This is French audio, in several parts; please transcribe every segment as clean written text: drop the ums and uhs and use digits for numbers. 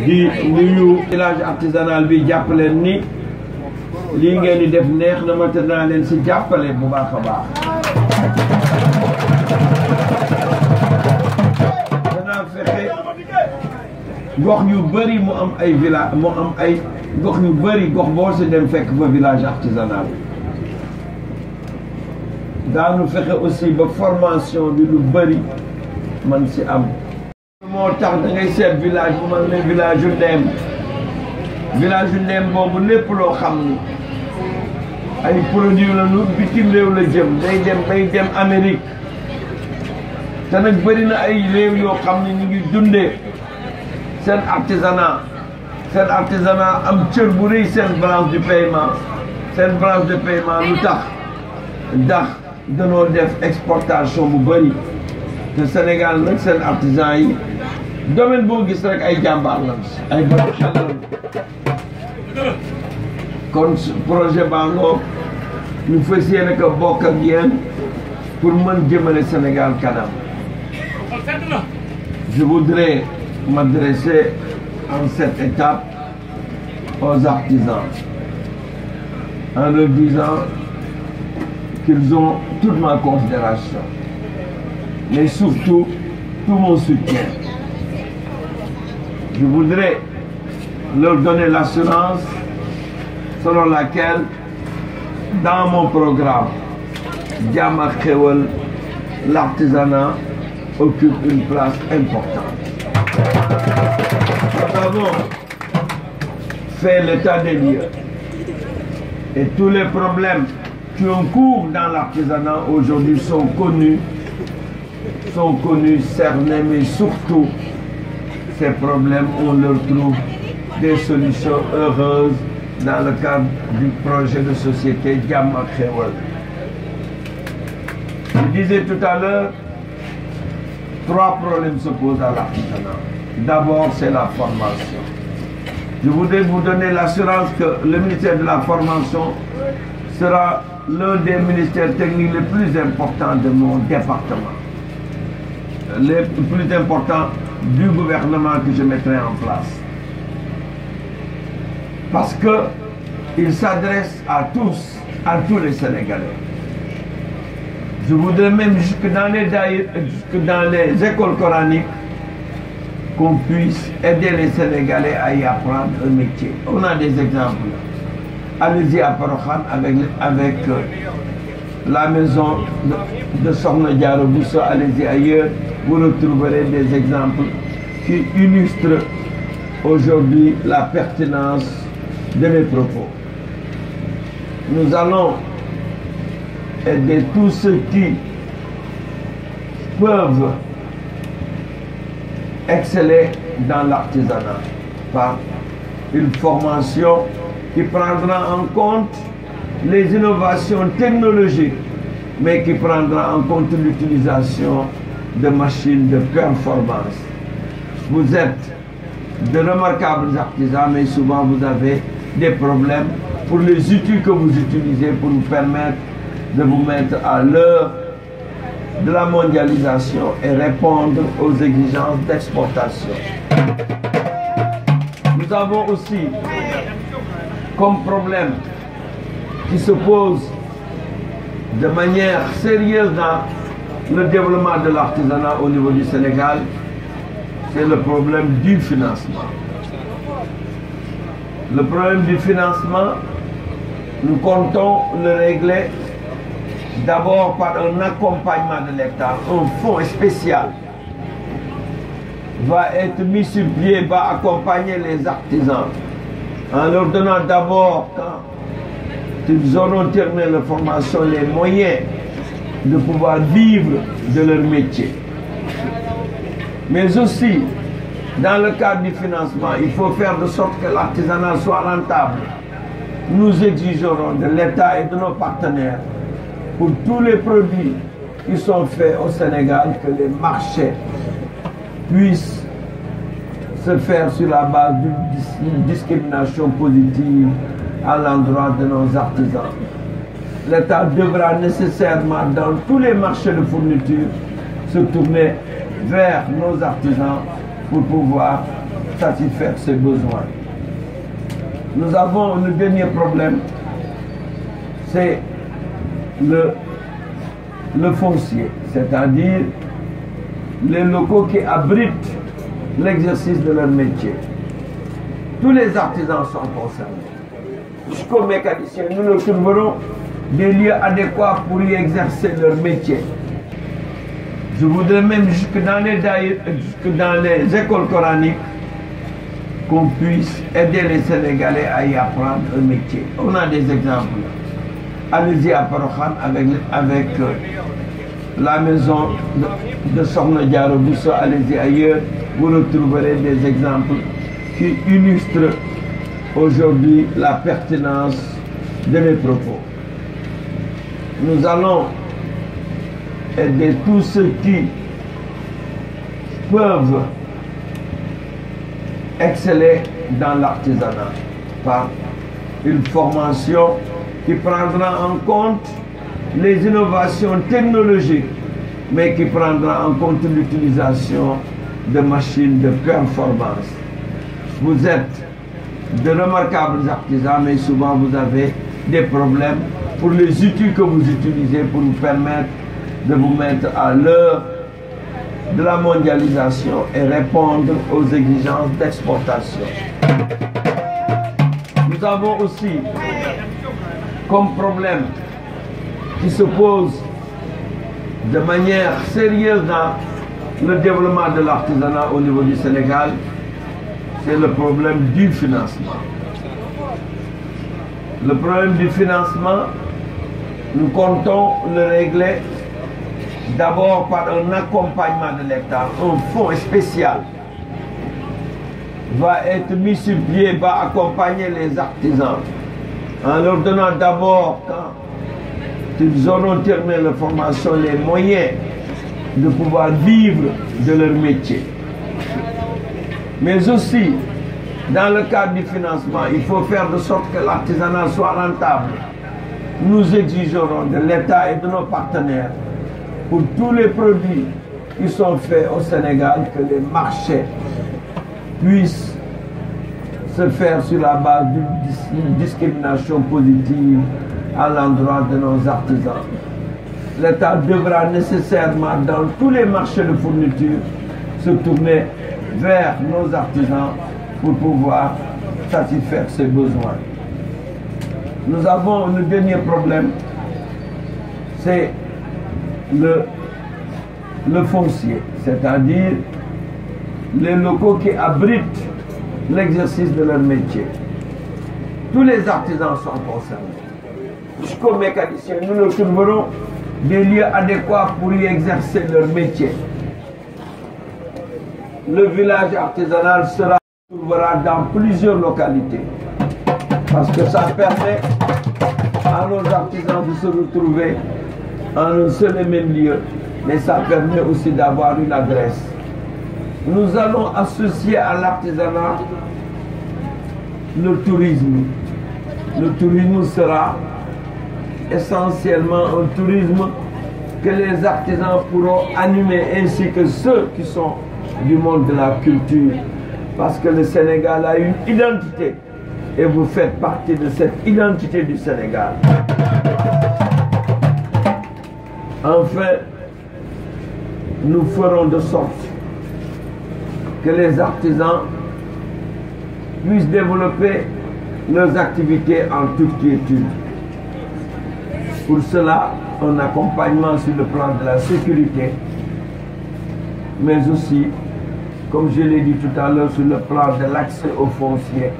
di nuyu village artisanal bi jàppaleen ni lii ngeen di def neex na ma te naa leen si jàppale bu baax a baax. danaa fexe gox yu bëri mu am ay village mu am ay gox yu bëri gox boo si dem fekk fa village artisanal. daanu fexe aussi ba formation bi lu bëri man si am. moo tax da ngay seet village bu man ne village yu Ndem village yu Ndem boobu lépp loo xam ni ay produits la nu bitim réew la jëm bay dem Amérique te nag bëri na ay réew yoo xam ne ñu ngi dundee seen artisanat am cër bu rëy seen branche du paiement lu tax ndax danoo def exportation bu bëri te Sénégal nag seen artisan yi domaine boo gis rek ay jàmbaar la ay borom xel la kon projet baa ngoo ñu fas yéene ko bokk ak yéen pour mën jëmale Sénégal kanam. Je voudrais m'adresser en cette étape aux artisans en leur disant qu'ils ont toute ma considération mais surtout tout mon soutien. Je voudrais leur donner l'assurance selon laquelle dans mon programme Jàmm ak Xéwal l'artisanat occupe une place importante. Nous avons fait l'état des lieux et tous les problèmes qui ont cours dans l'artisanat aujourd'hui sont connus, cernés, mais surtout ces problèmes, on leur trouve des solutions heureuses dans le cadre du projet de société Jàmm ak Xéwal. Je disais tout à l'heure, 3 problèmes se posent à l'artisanat. D'abord, c'est la formation. Je voudrais vous donner l'assurance que le ministère de la Formation sera l'un des ministères techniques les plus importants de mon département. Les plus importants du gouvernement que je mettrai en place. Parce qu'il s'adresse à tous les Sénégalais. Je voudrais même jusque dans les écoles coraniques qu'on puisse aider les Sénégalais à y apprendre un métier. On a des exemples. Allez-y à Porokhane avec la maison de Sokhna Diarra Bousso, allez-y ailleurs, vous retrouverez des exemples qui illustrent aujourd'hui la pertinence de mes propos. Nous allons aider tous ceux qui peuvent exceller dans l'artisanat par une formation qui prendra en compte les innovations technologiques, mais qui prendra en compte l'utilisation de machines de performance. Vous êtes de remarquables artisans, mais souvent vous avez des problèmes pour les outils que vous utilisez pour vous permettre de vous mettre à l'heure de la mondialisation et répondre aux exigences d'exportation. Nous avons aussi comme problème qui se pose de manière sérieuse dans le développement de l'artisanat au niveau du Sénégal, c'est le problème du financement. Le problème du financement, nous comptons le régler d'abord par un accompagnement de l'État. Un fonds spécial va être mis sur pied, va accompagner les artisans en leur donnant d'abord, quand ils auront terminé leur formation, les moyens de pouvoir vivre de leur métier. Mais aussi, dans le cadre du financement, il faut faire de sorte que l'artisanat soit rentable. Nous exigerons de l'État et de nos partenaires, pour tous les produits qui sont faits au Sénégal, que les marchés puissent se faire sur la base d'une discrimination positive à l'endroit de nos artisans. L'État devra nécessairement, dans tous les marchés de fourniture, se tourner vers nos artisans pour pouvoir satisfaire ses besoins. Nous avons le dernier problème, c'est le foncier, c'est-à-dire les locaux qui abritent l'exercice de leur métier. Tous les artisans sont concernés. Jusqu'aux mécaniciens, nous leur trouverons des lieux adéquats pour y exercer leur métier. Je voudrais même jusque dans les écoles coraniques qu'on puisse aider les Sénégalais à y apprendre un métier. On a des exemples. Allez-y à Parokhane avec la maison de Sokhna Diarra Bousso, allez-y ailleurs, vous retrouverez des exemples qui illustrent aujourd'hui la pertinence de mes propos. Nous allons aider tous ceux qui peuvent exceller dans l'artisanat par une formation qui prendra en compte les innovations technologiques, mais qui prendra en compte l'utilisation de machines de performance. Vous êtes de remarquables artisans, mais souvent vous avez des problèmes pour les outils que vous utilisez pour vous permettre de vous mettre à l'heure de la mondialisation et répondre aux exigences d'exportation. Nous avons aussi comme problème qui se pose de manière sérieuse dans le développement de l'artisanat au niveau du Sénégal, c'est le problème du financement. Le problème du financement, nous comptons le régler d'abord par un accompagnement de l'État. Un fonds spécial va être mis sur pied, va accompagner les artisans en leur donnant d'abord, quand ils auront terminé la formation, les moyens de pouvoir vivre de leur métier. Mais aussi, dans le cadre du financement, il faut faire de sorte que l'artisanat soit rentable. Nous exigerons de l'État et de nos partenaires, pour tous les produits qui sont faits au Sénégal, que les marchés puissent se faire sur la base d'une discrimination positive à l'endroit de nos artisans. L'État devra nécessairement, dans tous les marchés de fourniture, se tourner vers nos artisans pour pouvoir satisfaire ses besoins. Nous avons le dernier problème, c'est le foncier, c'est-à-dire les locaux qui abritent l'exercice de leur métier. Tous les artisans sont concernés. Jusqu'aux mécaniciens, nous leur trouverons des lieux adéquats pour y exercer leur métier. Le village artisanal sera trouvera dans plusieurs localités, parce que ça permet à nos artisans de se retrouver en un seul et même lieu, mais ça permet aussi d'avoir une adresse. Nous allons associer à l'artisanat le tourisme. Le tourisme sera essentiellement un tourisme que les artisans pourront animer, ainsi que ceux qui sont du monde de la culture, parce que le Sénégal a une identité et vous faites partie de cette identité du Sénégal. Enfin, nous ferons de sorte que les artisans puissent développer leurs activités en toute quiétude. Pour cela, un accompagnement sur le plan de la sécurité, mais aussi, comme je l'ai dit tout à l'heure, sur le plan de l'accès aux fonciers.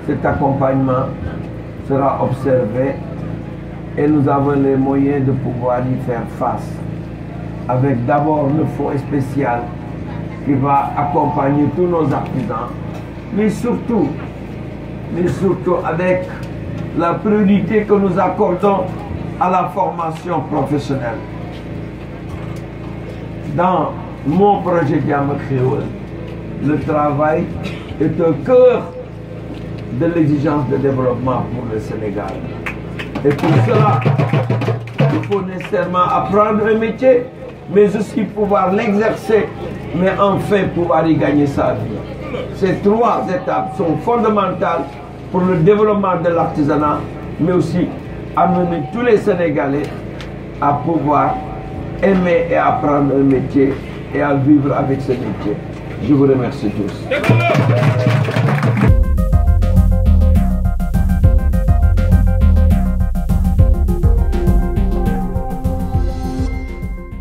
Cet accompagnement sera observé et nous avons les moyens de pouvoir y faire face, avec d'abord le fonds spécial qui va accompagner tous nos artisans, mais surtout avec la priorité que nous accordons à la formation professionnelle. Dans mon projet Jàmm ak Xéwal, le travail est au cœur de l'exigence de développement pour le Sénégal. Et pour cela, il faut nécessairement apprendre un métier, mais aussi pouvoir l'exercer, mais enfin pouvoir y gagner sa vie. Ces trois étapes sont fondamentales pour le développement de l'artisanat, mais aussi amener tous les Sénégalais à pouvoir aimer et apprendre un métier et à vivre avec ce métier. Je vous remercie tous.